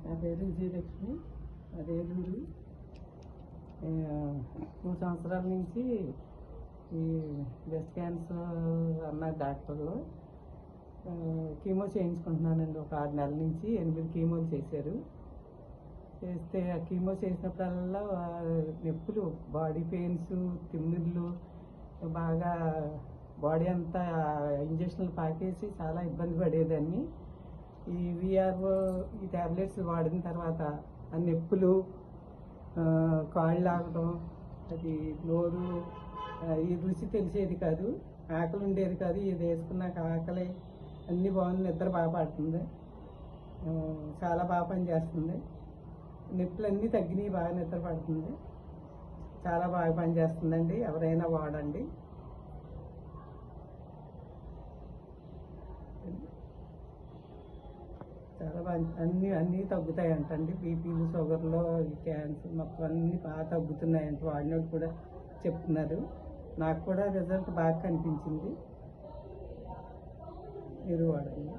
నా పేరు విజయలక్ష్మి, అది ఏలూరు. 2 సంవత్సరాల నుంచి ఈ బ్రెస్ట్ క్యాన్సర్ అన్న డాక్టర్లు కీమో చేయించుకుంటున్నానండి. ఒక 6 నెలల నుంచి 8 కీమోలు చేశారు. చేస్తే ఆ కీమో చేసినప్పుడల్లా నొప్పులు, బాడీ పెయిన్స్, తిమ్మిర్లు, బాగా బాడీ అంతా ఇంజక్షన్లు పాకేసి చాలా ఇబ్బంది పడేదాన్ని. ఈ విఆర్ఓ ఈ ట్యాబ్లెట్స్ వాడిన తర్వాత ఆ నొప్పులు, కాళ్ళు ఆగడం, అది నోరు, ఈ రుచి తెలిసేది కాదు, ఆకలి ఉండేది కాదు. ఇది వేసుకున్నాక ఆకలి అన్నీ బాగుంది, నిద్ర బాగా పడుతుంది, చాలా బాగా పనిచేస్తుంది. నొప్పులు అన్నీ తగ్గినాయి, బాగా నిద్ర పడుతుంది, చాలా బాగా పనిచేస్తుందండి. ఎవరైనా వాడండి. చాలా అన్నీ తగ్గుతాయంటండి. బీపీలు, షుగర్లు, క్యాన్సర్ మొత్తం అన్నీ బాగా తగ్గుతున్నాయంట. వాడినోడు కూడా చెప్తున్నారు. నాకు కూడా రిజల్ట్ బాగా కనిపించింది. మీరు వాడండి.